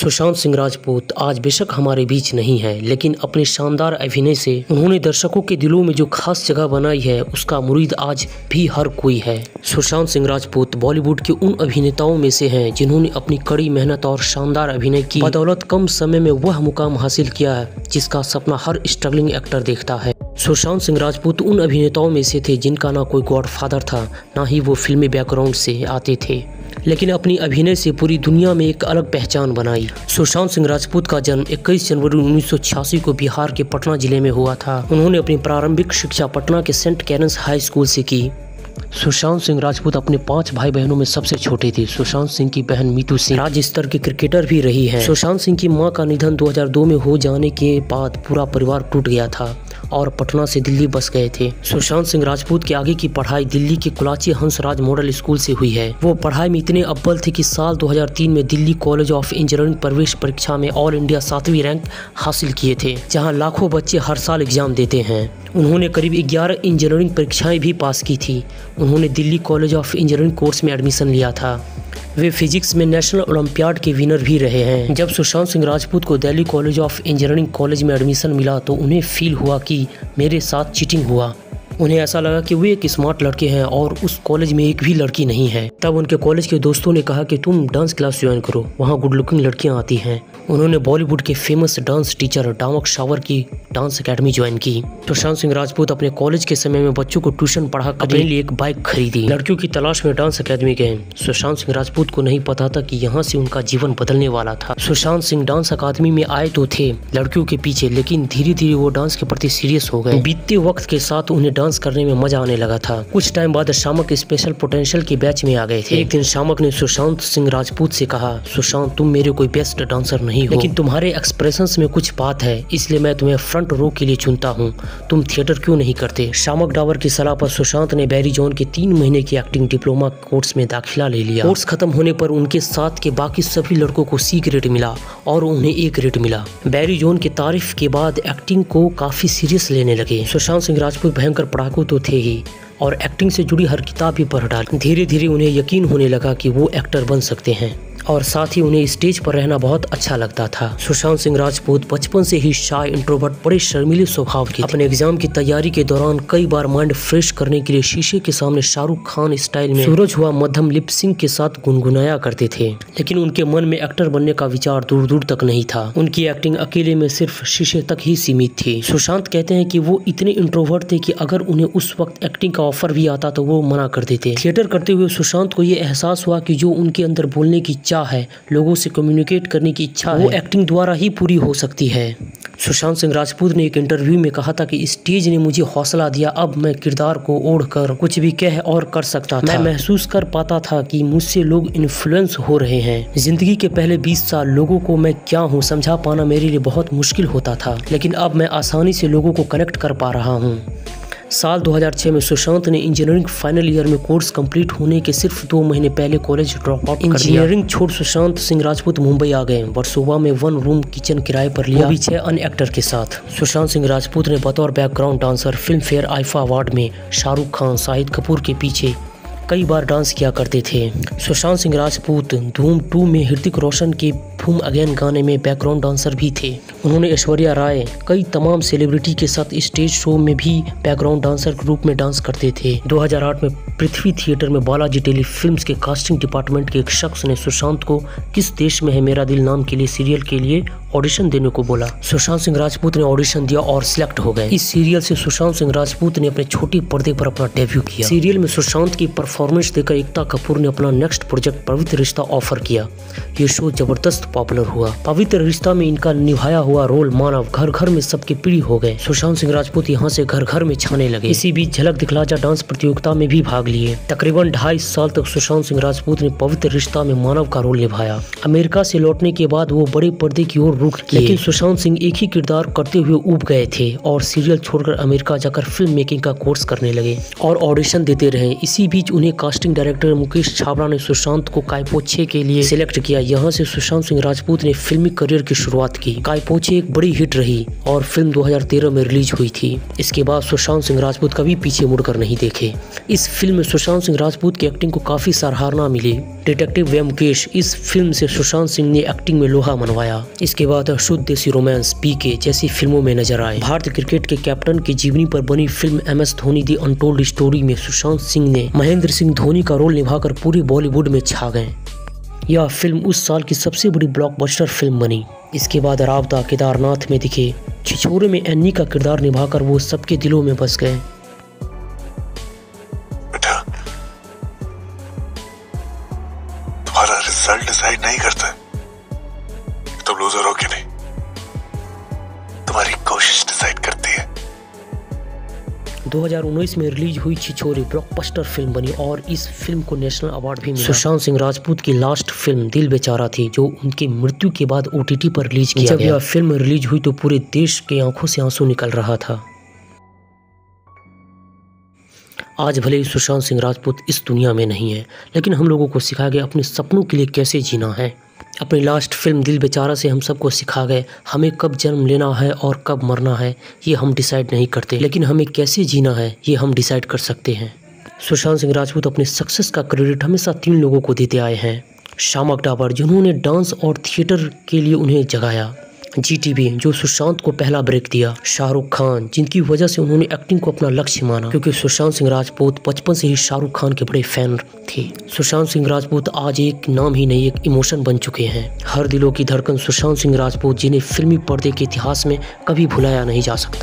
सुशांत सिंह राजपूत आज बेशक हमारे बीच नहीं है, लेकिन अपने शानदार अभिनय से उन्होंने दर्शकों के दिलों में जो खास जगह बनाई है उसका मुरीद आज भी हर कोई है। सुशांत सिंह राजपूत बॉलीवुड के उन अभिनेताओं में से हैं जिन्होंने अपनी कड़ी मेहनत और शानदार अभिनय की बदौलत कम समय में वह मुकाम हासिल किया है जिसका सपना हर स्ट्रगलिंग एक्टर देखता है। सुशांत सिंह राजपूत उन अभिनेताओं में से थे जिनका ना कोई गॉडफादर था, ना ही वो फिल्मी बैकग्राउंड से आते थे, लेकिन अपनी अभिनय से पूरी दुनिया में एक अलग पहचान बनाई। सुशांत सिंह राजपूत का जन्म 21 जनवरी 1986 को बिहार के पटना जिले में हुआ था। उन्होंने अपनी प्रारंभिक शिक्षा पटना के सेंट कैरेंस हाई स्कूल से की। सुशांत सिंह राजपूत अपने 5 भाई बहनों में सबसे छोटे थे। सुशांत सिंह की बहन मीतू सिंह राज्य स्तर की क्रिकेटर भी रही है। सुशांत सिंह की मां का निधन 2002 में हो जाने के बाद पूरा परिवार टूट गया था और पटना से दिल्ली बस गए थे। सुशांत सिंह राजपूत की आगे की पढ़ाई दिल्ली के कुलाची हंसराज मॉडल स्कूल से हुई है। वो पढ़ाई में इतने अव्वल थे कि साल 2003 में दिल्ली कॉलेज ऑफ इंजीनियरिंग प्रवेश परीक्षा में ऑल इंडिया 7वीं रैंक हासिल किए थे, जहां लाखों बच्चे हर साल एग्जाम देते हैं। उन्होंने करीब 11 इंजीनियरिंग परीक्षाएं भी पास की थी। उन्होंने Delhi college of engineering course में एडमिशन लिया था। वे फिजिक्स में नेशनल ओलंपियाड के विनर भी रहे हैं। जब सुशांत सिंह राजपूत को Delhi college of engineering college में एडमिशन मिला तो उन्हें फील हुआ कि मेरे साथ चीटिंग हुआ। उन्हें ऐसा लगा कि वे एक स्मार्ट लड़के हैं और उस कॉलेज में एक भी लड़की नहीं है। तब उनके कॉलेज के दोस्तों ने कहा कि तुम डांस क्लास ज्वाइन करो, वहाँ गुड लुकिंग लड़कियाँ आती हैं। उन्होंने बॉलीवुड के फेमस डांस टीचर डामक शावर की डांस एकेडमी ज्वाइन की। सुशांत सिंह राजपूत अपने कॉलेज के समय में बच्चों को ट्यूशन पढ़ा कर अपने लिए एक बाइक खरीदी। लड़कियों की तलाश में डांस एकेडमी गए। सुशांत सिंह राजपूत को नहीं पता था कि यहाँ से उनका जीवन बदलने वाला था। सुशांत सिंह डांस अकादमी में आए तो थे लड़कियों के पीछे, लेकिन धीरे धीरे वो डांस के प्रति सीरियस हो गए। बीतते वक्त के साथ उन्हें डांस करने में मजा आने लगा था। कुछ टाइम बाद शामक स्पेशल पोटेंशियल के बैच में आ गए थे। एक दिन शामक ने सुशांत सिंह राजपूत से कहा, सुशांत तुम मेरे कोई बेस्ट डांसर नहीं हो, लेकिन तुम्हारे एक्सप्रेशंस में कुछ बात है, इसलिए मैं तुम्हें फ्रंट रो के लिए चुनता हूँ। तुम थिएटर क्यों नहीं करते? शामक डावर की सलाह पर सुशांत ने बैरी जॉन के 3 महीने की एक्टिंग डिप्लोमा कोर्स में दाखिला ले लिया। कोर्स खत्म होने पर उनके साथ के बाकी सभी लड़कों को C ग्रेड मिला और उन्हें A ग्रेड मिला। बैरी जॉन की तारीफ के बाद एक्टिंग को काफी सीरियस लेने लगे। सुशांत सिंह राजपूत भयंकर पढ़ाकू तो थे ही और एक्टिंग से जुड़ी हर किताब भी पढ़ डाली। धीरे धीरे उन्हें यकीन होने लगा कि वो एक्टर बन सकते हैं और साथ ही उन्हें स्टेज पर रहना बहुत अच्छा लगता था। सुशांत सिंह राजपूत बचपन से ही शाय, इंट्रोवर्ट, बड़े शर्मीले स्वभाव के। अपने एग्जाम की तैयारी के दौरान कई बार माइंड फ्रेश करने के लिए शीशे के सामने शाहरुख खान स्टाइल में सूरज हुआ मध्यम लिप सिंह के साथ गुनगुनाया करते थे, लेकिन उनके मन में एक्टर बनने का विचार दूर दूर तक नहीं था। उनकी एक्टिंग अकेले में सिर्फ शीशे तक ही सीमित थी। सुशांत कहते हैं कि वो इतने इंट्रोवर्ट थे कि अगर उन्हें उस वक्त एक्टिंग का ऑफर भी आता तो वो मना कर देते। थिएटर करते हुए सुशांत को ये एहसास हुआ कि जो उनके अंदर बोलने की है, लोगों से कम्युनिकेट करने की इच्छा है, वो एक्टिंग द्वारा ही पूरी हो सकती है। सुशांत सिंह राजपूत ने एक इंटरव्यू में कहा था कि स्टेज ने मुझे हौसला दिया, अब मैं किरदार को ओढ़कर कुछ भी कह और कर सकता था। मैं महसूस कर पाता था कि मुझसे लोग इन्फ्लुएंस हो रहे हैं। जिंदगी के पहले 20 साल लोगों को मैं क्या हूँ समझा पाना मेरे लिए बहुत मुश्किल होता था, लेकिन अब मैं आसानी से लोगों को कनेक्ट कर पा रहा हूँ। साल 2006 में सुशांत ने इंजीनियरिंग फाइनल ईयर में कोर्स कंप्लीट होने के सिर्फ 2 महीने पहले कॉलेज ड्रॉप आउट कर दिया। इंजीनियरिंग छोड़ सुशांत सिंह राजपूत मुंबई आ गए। वर्सोवा में 1 रूम किचन किराए पर लिया, वो भी 6 अन्य एक्टर के साथ। सुशांत सिंह राजपूत ने बतौर background dancer film fair IIFA award में शाहरुख खान, शाहिद कपूर के पीछे कई बार डांस किया करते थे। सुशांत सिंह राजपूत धूम 2 में ऋतिक रोशन के बूम अगेन गाने में बैकग्राउंड डांसर भी थे। उन्होंने ऐश्वर्या राय, कई तमाम सेलिब्रिटी के साथ स्टेज शो में भी बैकग्राउंड डांसर के रूप में डांस करते थे। 2008 में पृथ्वी थिएटर में बालाजी टेलीफिल्म्स के कास्टिंग डिपार्टमेंट के एक शख्स ने सुशांत को किस देश में है मेरा दिल नाम के लिए सीरियल के लिए ऑडिशन देने को बोला। सुशांत सिंह राजपूत ने ऑडिशन दिया और सिलेक्ट हो गए। इस सीरियल से सुशांत सिंह राजपूत ने अपने छोटे पर्दे पर अपना डेब्यू किया। सीरियल में सुशांत की परफॉर्मेंस देखकर एकता कपूर ने अपना नेक्स्ट प्रोजेक्ट पवित्र रिश्ता ऑफर किया। ये शो जबरदस्त पॉपुलर हुआ। पवित्र रिश्ता में इनका निभाया हुआ रोल मानव घर घर में सबके प्रिय हो गए। सुशांत सिंह राजपूत यहाँ से घर घर में छाने लगे। इसी बीच झलक दिखला जा डांस प्रतियोगिता में भी भाग लिए। तकरीबन 2.5 साल तक सुशांत सिंह राजपूत ने पवित्र रिश्ता में मानव का रोल निभाया। अमेरिका से लौटने के बाद वो बड़े पर्दे की ओर रुख किए, लेकिन सुशांत सिंह एक ही किरदार करते हुए ऊब गए थे और सीरियल छोड़कर अमेरिका जाकर फिल्म मेकिंग का कोर्स करने लगे और ऑडिशन देते रहे। इसी बीच उन्हें कास्टिंग डायरेक्टर मुकेश छाबड़ा ने सुशांत को कायपोछे के लिए सिलेक्ट किया। यहाँ से सुशांत सिंह राजपूत ने फिल्मी करियर की शुरुआत की। कायपोछे एक बड़ी हिट रही और फिल्म 2013 में रिलीज हुई थी। इसके बाद सुशांत सिंह राजपूत कभी पीछे मुड़कर नहीं देखे। इस फिल्म में सुशांत सिंह राजपूत की एक्टिंग को काफी सराहना मिली। डिटेक्टिव व्योमकेश, इस फिल्म से सुशांत सिंह ने एक्टिंग में लोहा मनवाया। इसके बाद शुद्ध देसी रोमांस, पीके जैसी फिल्मों में नजर आए। भारतीय क्रिकेट के कैप्टन की जीवनी पर बनी film MS Dhoni the untold story में सुशांत सिंह ने महेंद्र सिंह धोनी का रोल निभाकर पूरे बॉलीवुड में छा गए। यह फिल्म उस साल की सबसे बड़ी ब्लॉकबस्टर फिल्म बनी। इसके बाद रावता केदारनाथ में दिखे। छिछोरे में एन्नी का किरदार निभाकर वो सबके दिलों में बस गए। बेटा, तुम्हारा रिजल्ट डिसाइड नहीं करता तुम लूजर हो कि नहीं, तुम्हारी कोशिश डिसाइड करती है। 2019 में रिलीज हुई छिछोरे ब्लॉकबस्टर फिल्म बनी और इस फिल्म को नेशनल अवार्ड भी मिला। सुशांत सिंह राजपूत की लास्ट फिल्म दिल बेचारा थी, जो उनकी मृत्यु के बाद OTT पर रिलीज किया गया। जब यह फिल्म रिलीज हुई तो पूरे देश के आंखों से आंसू निकल रहा था। आज भले ही सुशांत सिंह राजपूत इस दुनिया में नहीं है, लेकिन हम लोगों को सिखाया गया अपने सपनों के लिए कैसे जीना है। अपनी लास्ट फिल्म दिल बेचारा से हम सबको सिखा गए हमें कब जन्म लेना है और कब मरना है ये हम डिसाइड नहीं करते, लेकिन हमें कैसे जीना है ये हम डिसाइड कर सकते हैं। सुशांत सिंह राजपूत अपने सक्सेस का क्रेडिट हमेशा 3 लोगों को देते आए हैं। शामक डाबर, जिन्होंने डांस और थिएटर के लिए उन्हें जगाया। GTV, जो सुशांत को पहला ब्रेक दिया। शाहरुख खान, जिनकी वजह से उन्होंने एक्टिंग को अपना लक्ष्य माना, क्योंकि सुशांत सिंह राजपूत बचपन से ही शाहरुख खान के बड़े फैन थे। सुशांत सिंह राजपूत आज एक नाम ही नहीं, एक इमोशन बन चुके हैं। हर दिलों की धड़कन सुशांत सिंह राजपूत, जिन्हें फिल्मी पर्दे के इतिहास में कभी भुलाया नहीं जा सकता।